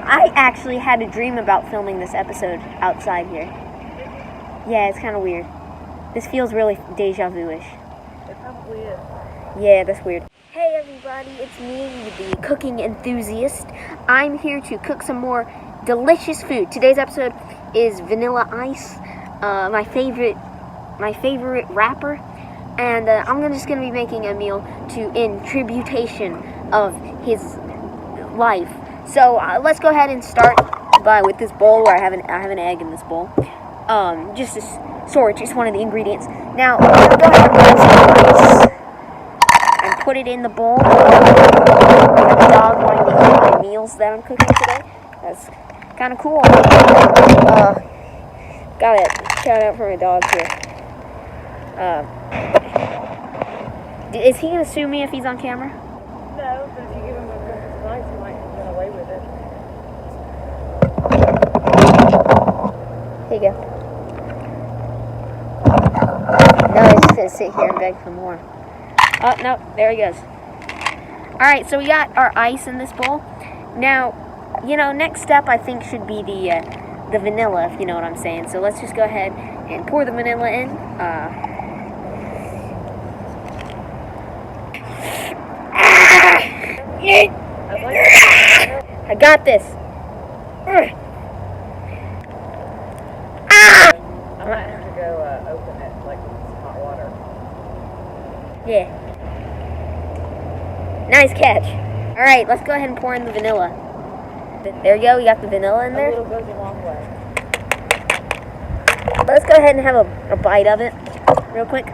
I actually had a dream about filming this episode outside here. Yeah, it's kind of weird. This feels really deja vu-ish. It probably is. Yeah, that's weird. Hey everybody, it's me, the cooking enthusiast. I'm here to cook some more delicious food. Today's episode is Vanilla Ice, my favorite rapper, and I'm just gonna be making a meal in tributation of his life. So let's go ahead and start with this bowl where I have an egg in this bowl. Just one of the ingredients. Now I'm gonna go ahead and put some ice and put it in the bowl. The dog wanting to eat my meals that I'm cooking today. That's kind of cool. Got it. Shout out for my dog here. Is he gonna sue me if he's on camera? No, but if you give him a good advice, he might get away with it. Here you go. No, he's just gonna sit here and beg for more. Oh, no, there he goes. Alright, so we got our ice in this bowl. Now, next step I think should be the vanilla, if you know what I'm saying. So let's just go ahead and pour the vanilla in. I got this. I might have to go open it like with some hot water. Yeah. Nice catch. Alright, let's go ahead and pour in the vanilla. There you go, we got the vanilla in there. A little goes a long way. Let's go ahead and have a bite of it real quick.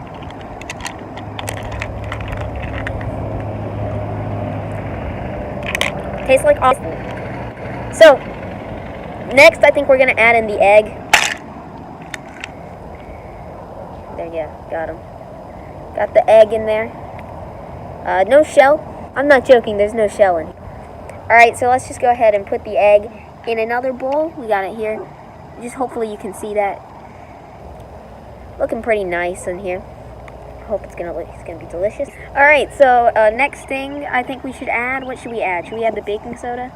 Tastes like awesome. So, next I think we're going to add in the egg. There you go, got him. Got the egg in there. No shell. I'm not joking, there's no shell in here. Alright, so let's just go ahead and put the egg in another bowl. We got it here. Just hopefully you can see that. Looking pretty nice in here. Hope it's gonna be delicious. Alright, so next thing I think we should add, what should we add? Should we add the baking soda?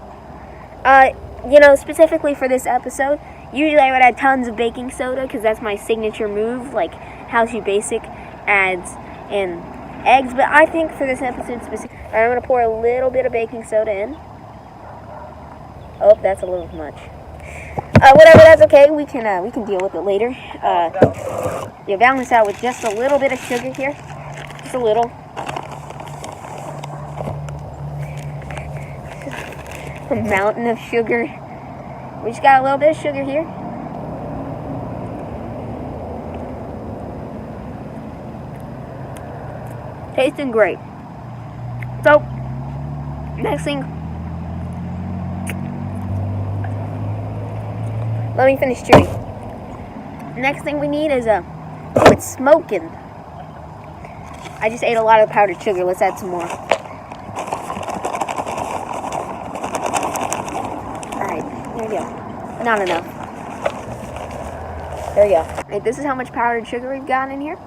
Specifically for this episode, usually I would add tons of baking soda because that's my signature move, like How to Basic adds in eggs. But I think for this episode specifically, I'm gonna pour a little bit of baking soda in. Oh, that's a little much. Whatever, that's okay. We can deal with it later. You balance out with just a little bit of sugar here. Just a little. A mountain of sugar. We just got a little bit of sugar here. Tasting great. So, next thing. Let me finish chewing. Next thing we need is it's smoking. I just ate a lot of powdered sugar. Let's add some more. Alright, there we go. Not enough. There we go. Alright, this is how much powdered sugar we've got in here.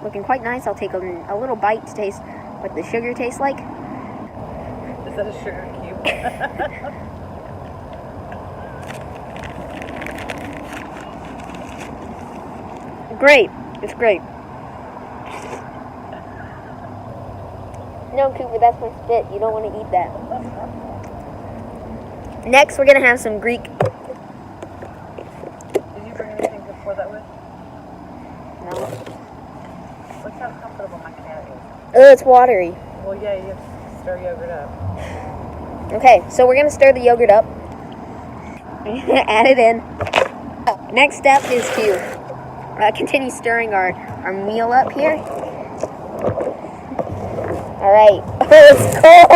Looking quite nice. I'll take a little bite to taste what the sugar tastes like. Is that a sugar cube? Great. It's great. No, Cooper, that's my spit. You don't want to eat that. Next, we're going to have some Greek. Did you bring anything to pour that with? No. Look how comfortable my cat is. Oh, it's watery. Well, yeah, you have to stir yogurt up. Okay, so we're going to stir the yogurt up. We're going to add it in. Next step is to continue stirring our meal up here. Alright. It's cold!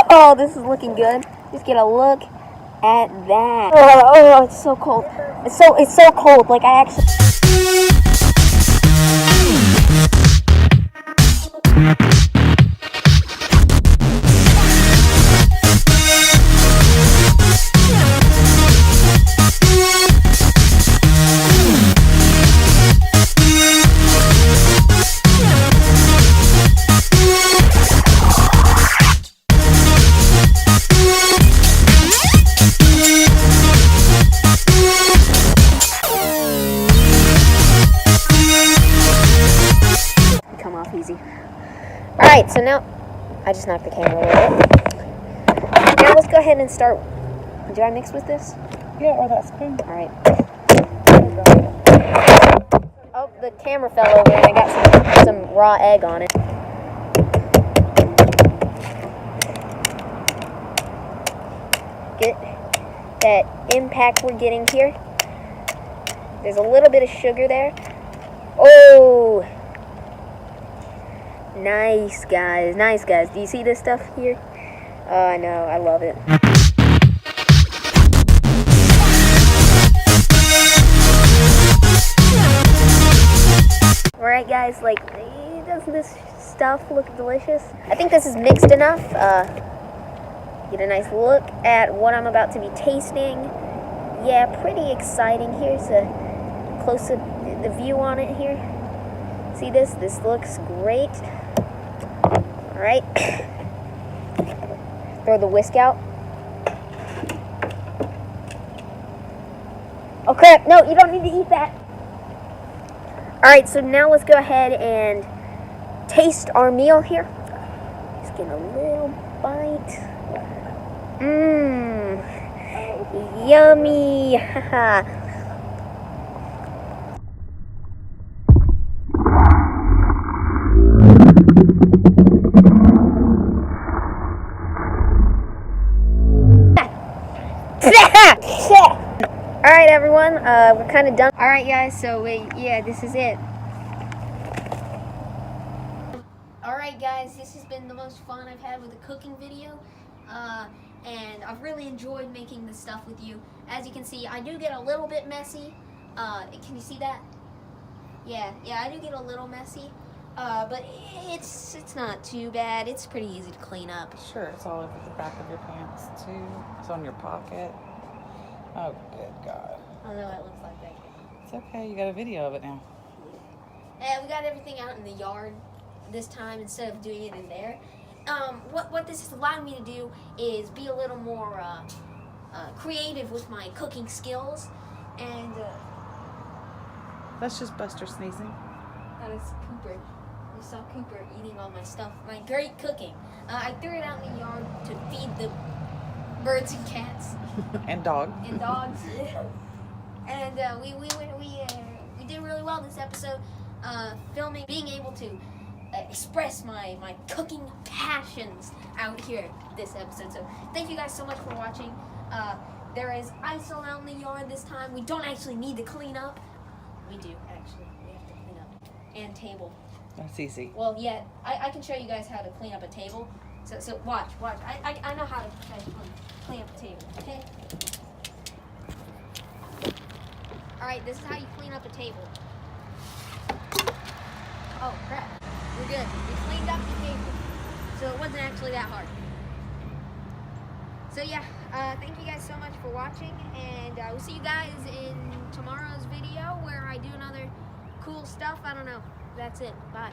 Oh, this is looking good. Just get a look at that. Oh, it's so cold. It's so cold. Like I actually... so now, I just knocked the camera a little bit. Now let's go ahead and start. Do I mix with this? Yeah, or that spoon. Alright. Oh, the camera fell over and I got some raw egg on it. Get that impact we're getting here. There's a little bit of sugar there. Oh! Nice, guys. Nice, guys. Do you see this stuff here? Oh, I know. I love it. Alright, guys. Like, doesn't this stuff look delicious? I think this is mixed enough. Get a nice look at what I'm about to be tasting. Yeah, pretty exciting. Here's a close-up the view on it here. See this? This looks great. Alright. Throw the whisk out. Oh crap, no, you don't need to eat that. Alright, so now let's go ahead and taste our meal here. Just get a little bite. Mmm. Yummy. Alright, everyone, we're kind of done. Alright, guys, so yeah, this is it. Alright, guys, this has been the most fun I've had with a cooking video. And I've really enjoyed making this stuff with you. As you can see, I do get a little bit messy. Can you see that? Yeah, I do get a little messy. But it's not too bad. It's pretty easy to clean up. Sure, it's all over the back of your pants, too. It's on your pocket. Oh, good God. I don't know what it looks like there. It's okay, you got a video of it now. And we got everything out in the yard this time instead of doing it in there. What this has allowed me to do is be a little more creative with my cooking skills. And That's just Buster sneezing. that is Cooper. You saw Cooper eating all my stuff, my great cooking. I threw it out in the yard to feed the birds and cats. And dog. And dogs. And we did really well this episode, filming, being able to express my cooking passions out here this episode. So thank you guys so much for watching. There is ice all out in the yard this time. We don't actually need to clean up. We do, actually. We have to clean up. And table. That's easy. Well, yeah, I can show you guys how to clean up a table. So watch. I know how to clean up a table, okay? Alright, this is how you clean up a table. Oh, crap. We're good. We cleaned up the table. So it wasn't actually that hard. So yeah, thank you guys so much for watching. And we'll see you guys in tomorrow's video where I do another cool stuff. I don't know. That's it. Bye.